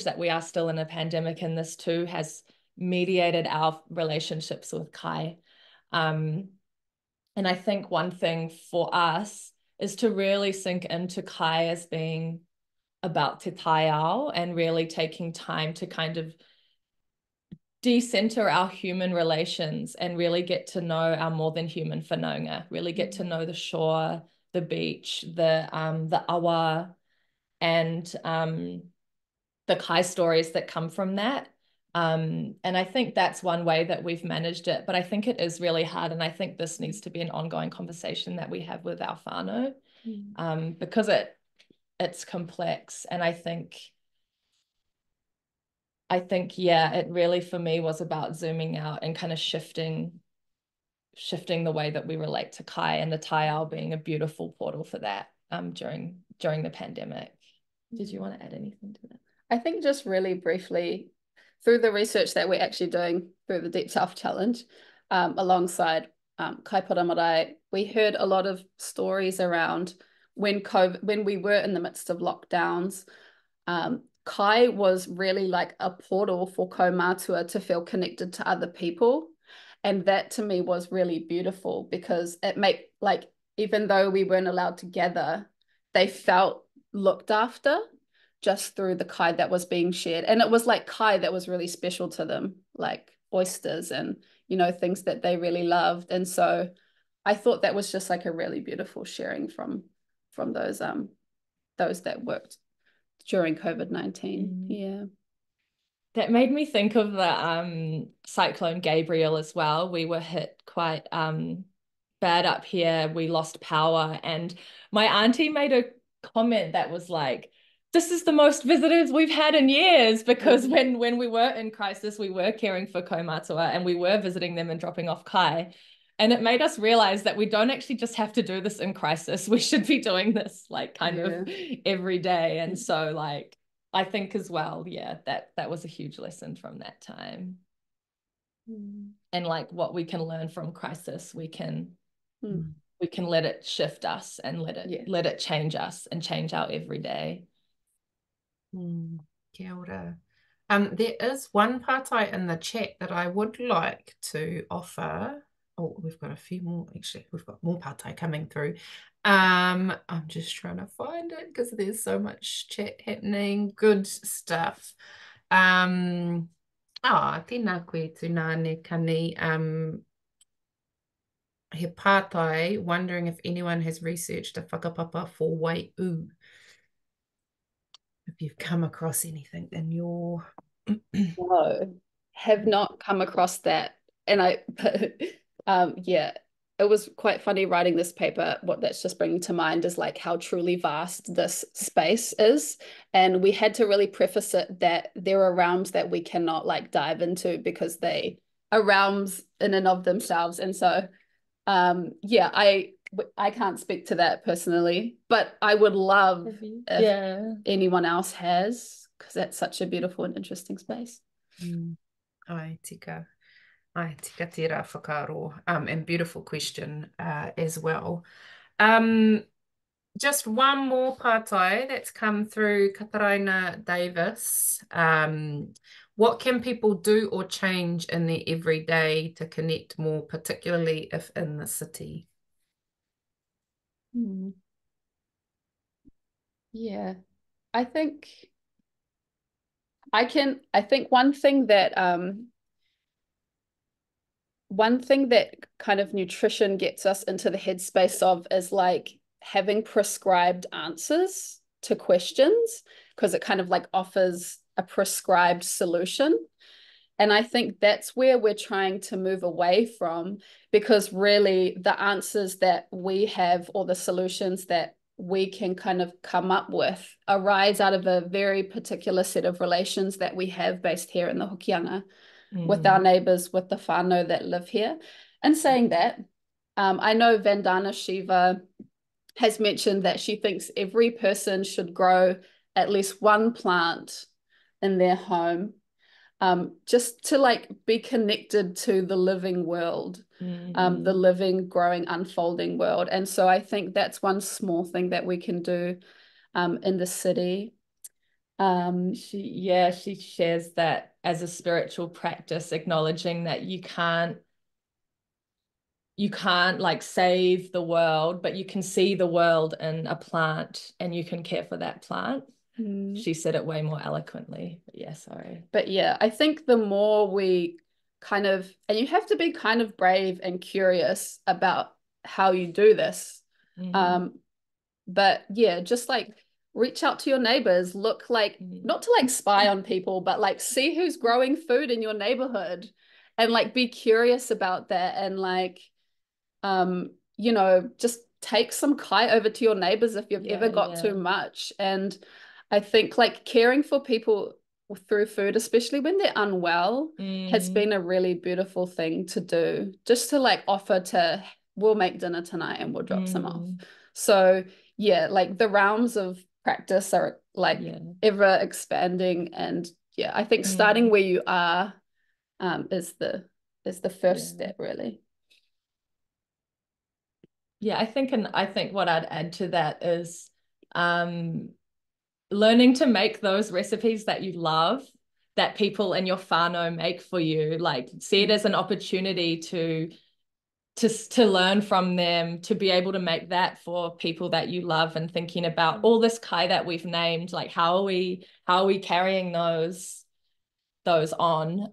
[SPEAKER 3] that we are still in a pandemic, and this too has mediated our relationships with kai. And I think one thing for us is to really sink into kai as being about te taiao and really taking time to kind of decenter our human relations and really get to know our more than human whanaunga, really get to know the shore, the beach, the awa, and the kai stories that come from that. And I think that's one way that we've managed it, but I think it is really hard, and I think this needs to be an ongoing conversation that we have with our whānau, because it's complex. And I think yeah, it really for me was about zooming out and kind of shifting the way that we relate to kai, and the taiao being a beautiful portal for that during the pandemic. Did you want to add anything to that?
[SPEAKER 2] I think just really briefly, through the research that we're actually doing through the Deep South Challenge, alongside Kai Marae, we heard a lot of stories around when we were in the midst of lockdowns. Kai was really like a portal for Kōmata to feel connected to other people. And that to me was really beautiful, because it made, like, even though we weren't allowed to gather, they felt looked after just through the kai that was being shared. And it was like kai that was really special to them, like oysters and, you know, things that they really loved. And so I thought that was just like a really beautiful sharing from those that worked during COVID-19. Yeah.
[SPEAKER 3] That made me think of the Cyclone Gabriel as well. We were hit quite bad up here. We lost power, and my auntie made a comment that was like, this is the most visitors we've had in years, because when we were in crisis, we were caring for Kōmata and we were visiting them and dropping off kai. And it made us realize that we don't actually just have to do this in crisis. We should be doing this like kind of every day. And so like, I think as well, yeah, that was a huge lesson from that time. And like what we can learn from crisis, we can let it shift us and let it change us and change our everyday.
[SPEAKER 1] Kia ora. There is one pātai in the chat that I would like to offer. Oh, we've got a few more, actually. We've got more pātai coming through. I'm just trying to find it because there's so much chat happening. Good stuff. Tēnā koe tūnane kani. He pātai, wondering if anyone has researched a whakapapa for waiū. If you've come across anything in your...
[SPEAKER 2] No, have not come across that. And yeah, it was quite funny writing this paper. What that's just bringing to mind is like how truly vast this space is. And we had to really preface it that there are realms that we cannot like dive into because they are realms in and of themselves. And so, yeah, I can't speak to that personally, but I would love if anyone else has, because that's such a beautiful and interesting space.
[SPEAKER 1] Ai tika tērā whakaaro, and beautiful question as well. Just one more pātai that's come through, Kataraina Davis. What can people do or change in their everyday to connect more, particularly if in the city?
[SPEAKER 2] Yeah, I think one thing that kind of nutrition gets us into the headspace of is like having prescribed answers to questions, because it kind of like offers a prescribed solution. And I think that's where we're trying to move away from, because really the answers that we have or the solutions that we can kind of come up with arise out of a very particular set of relations that we have based here in the Hokianga with our neighbors, with the whānau that live here. And saying that, I know Vandana Shiva has mentioned that she thinks every person should grow at least one plant in their home, just to like be connected to the living world, the living, growing, unfolding world. And so I think that's one small thing that we can do in the city.
[SPEAKER 3] She shares that as a spiritual practice, acknowledging that you can't like save the world, but you can see the world in a plant and you can care for that plant. She said it way more eloquently. But
[SPEAKER 2] yeah, I think the more we kind of, and you have to be kind of brave and curious about how you do this. But yeah, just like reach out to your neighbors, look like, not to like spy on people, but like see who's growing food in your neighborhood and like be curious about that. And like, you know, just take some kai over to your neighbors if you've ever got too much. And I think like caring for people through food, especially when they're unwell, has been a really beautiful thing to do, just to like offer to, we'll make dinner tonight and we'll drop some off. So yeah, like the realms of practice are like ever expanding. And yeah, I think starting where you are is the first step, really.
[SPEAKER 3] Yeah, I think what I'd add to that is learning to make those recipes that you love, that people in your whānau make for you. Like see it as an opportunity to learn from them, to be able to make that for people that you love, and thinking about all this kai that we've named, like how are we carrying those on.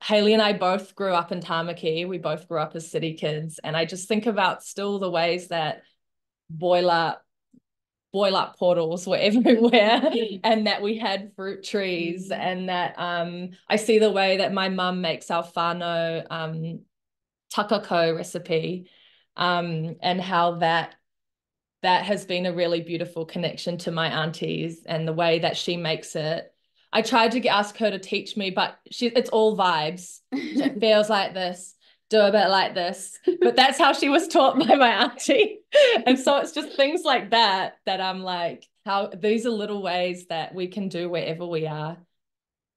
[SPEAKER 3] Haylee and I both grew up in Tāmaki. We both grew up as city kids. And I just think about still the ways that boil up portals were everywhere and that we had fruit trees, and that I see the way that my mum makes our whānau takako recipe, and how that has been a really beautiful connection to my aunties and the way that she makes it. I tried to ask her to teach me, but it's all vibes. It feels like this, do a bit like this. But that's how she was taught by my auntie. And so it's just things like that I'm like, how these are little ways that we can do wherever we are.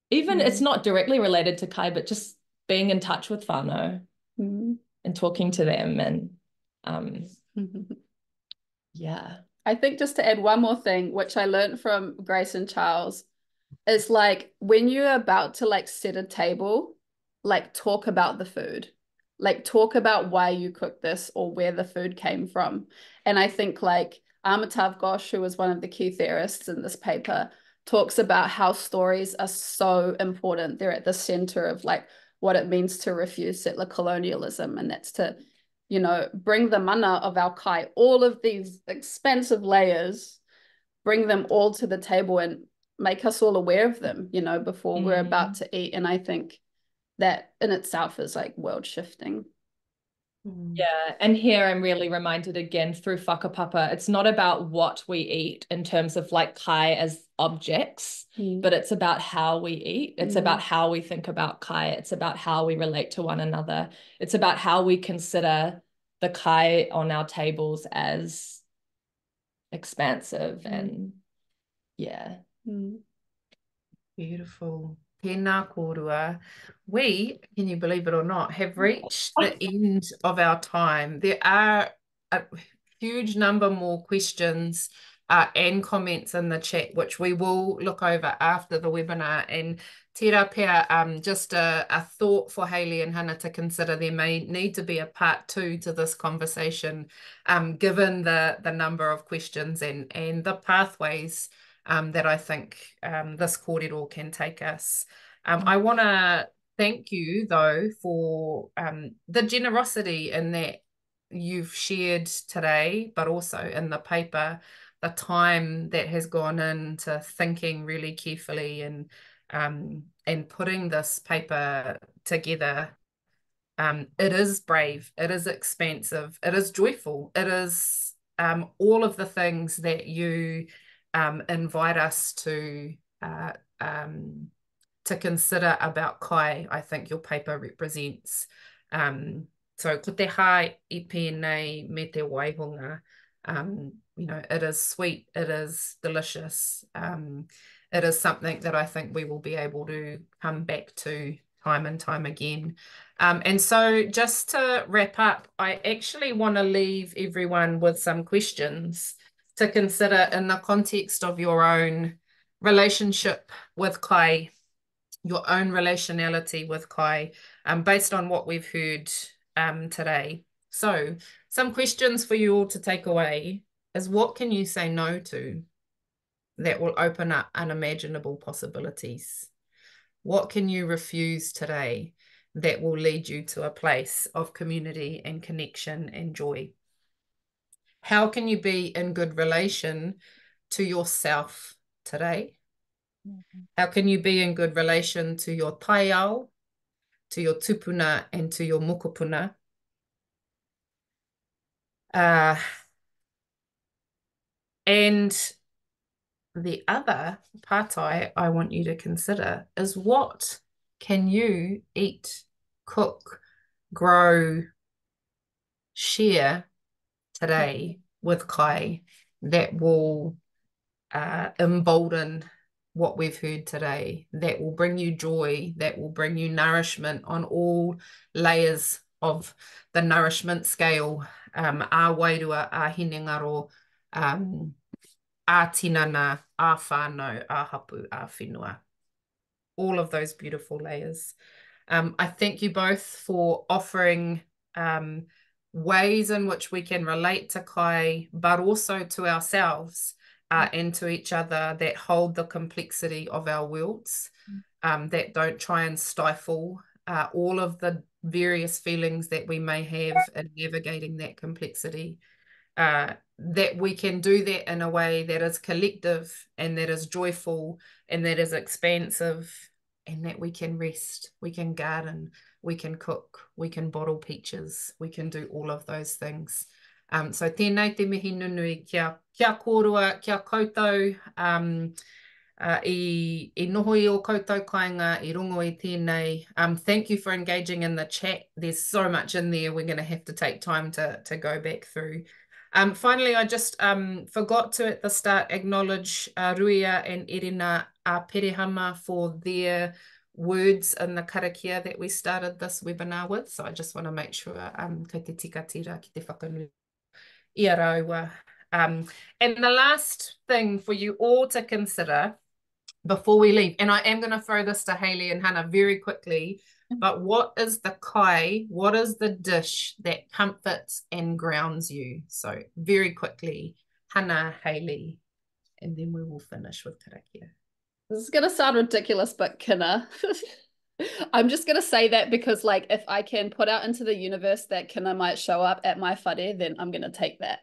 [SPEAKER 3] Even it's not directly related to kai, but just being in touch with whānau and talking to them. And yeah.
[SPEAKER 2] I think just to add one more thing, which I learned from Grace and Charles, is like when you're about to like set a table, like talk about the food. like talk about why you cooked this or where the food came from. And I think like Amitav Ghosh, who was one of the key theorists in this paper, talks about how stories are so important. They're at the center of like what it means to refuse settler colonialism, and that's to, you know, bring the mana of our kai, all of these expansive layers, bring them all to the table and make us all aware of them, you know, before we're about to eat. And I think that in itself is like world shifting.
[SPEAKER 3] Yeah, and here I'm really reminded again through whakapapa, it's not about what we eat in terms of like kai as objects, but it's about how we eat. It's about how we think about kai. It's about how we relate to one another. It's about how we consider the kai on our tables as expansive and yeah.
[SPEAKER 1] Beautiful. Tēnā kōrua. We, can you believe it or not, have reached the end of our time. There are a huge number more questions and comments in the chat, which we will look over after the webinar. And tērā pea, just a thought for Haylee and Hana to consider. There may need to be a part 2 to this conversation, given the number of questions and the pathways that I think this kōrero can take us. I want to thank you, though, for the generosity in that you've shared today, but also in the paper, the time that has gone into thinking really carefully and putting this paper together. It is brave, it is expansive, it is joyful, it is all of the things that you invite us to consider about kai, I think your paper represents. So ko te hai I pēnei me te waihunga. You know, it is sweet, it is delicious. It is something that I think we will be able to come back to time and time again. And so just to wrap up, I actually want to leave everyone with some questions to consider in the context of your own relationship with kai, your own relationality with kai, based on what we've heard today. So some questions for you all to take away is, what can you say no to that will open up unimaginable possibilities? What can you refuse today that will lead you to a place of community and connection and joy? How can you be in good relation to yourself today? How can you be in good relation to your taiao, to your tupuna, and to your mokopuna? And the other pātai I want you to consider is, what can you eat, cook, grow, share today with kai that will embolden what we've heard today, that will bring you joy, that will bring you nourishment on all layers of the nourishment scale, a wairua, a hinengaro, a tinana, a whānau, a hapu, a whenua. All of those beautiful layers. I thank you both for offering ways in which we can relate to kai, but also to ourselves and to each other, that hold the complexity of our worlds, that don't try and stifle all of the various feelings that we may have in navigating that complexity. That we can do that in a way that is collective and that is joyful and that is expansive, and that we can rest, we can garden, we can cook, we can bottle peaches, we can do all of those things. So tēnei te mihi nunui kia kōrua, kia koutou, I noho I o koutou kāinga, I rongo I tēnei. Thank you for engaging in the chat. There's so much in there. We're going to have to take time to go back through. Finally, I just forgot to at the start acknowledge Ruia and Irina Perehama for their words in the karakia that we started this webinar with. So I just want to make sure kei te tika tira ki te whakanui I a raua. And the last thing for you all to consider before we leave, and I am going to throw this to Haylee and Hana very quickly, but what is the kai? What is the dish that comforts and grounds you? So very quickly, Hana, Haylee, and then we will finish with karakia.
[SPEAKER 2] This is going to sound ridiculous, but kina. I'm just going to say that because, like, if I can put out into the universe that kina might show up at my whare, then I'm going to take that.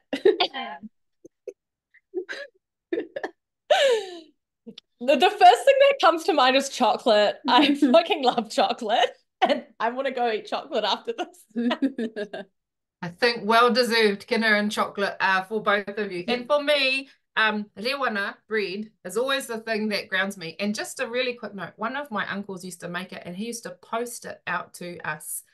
[SPEAKER 3] The first thing that comes to mind is chocolate. I fucking love chocolate, and I want to go eat chocolate after this.
[SPEAKER 1] I think well-deserved kina and chocolate for both of you. And for me, rewana, bread, is always the thing that grounds me. And just a really quick note, one of my uncles used to make it, and he used to post it out to us,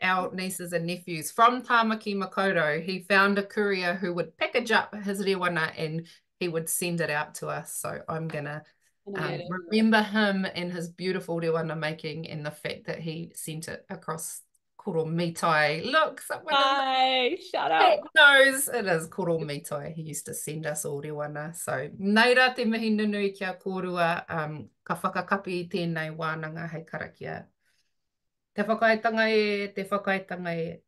[SPEAKER 1] our nieces and nephews. From Tāmaki Makaurau, he found a courier who would package up his rewana and he would send it out to us. So I'm going to remember him and his beautiful rewana making, and the fact that he sent it across koro mitai. Look, someone
[SPEAKER 3] shout out.
[SPEAKER 1] knows it is koro mitai. He used to send us all rewana. So neira te mihi nunui kia kōrua, ka whakakapi i tēnei wānanga hei karakia. Te whakaitanga te whakaitanga e.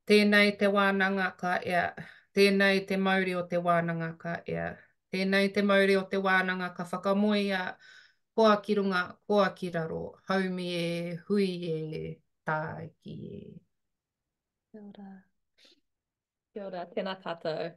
[SPEAKER 1] Tēnei te wānanga ka ea. Tēnei te mauri o te wānanga ka ea. Tēnei te mauri o te wānanga ka whakamoia, koa ki runga, koa ki raro, haumi e, hui e, tāki e.
[SPEAKER 3] Kia ora. Kia ora, tēnā tātou.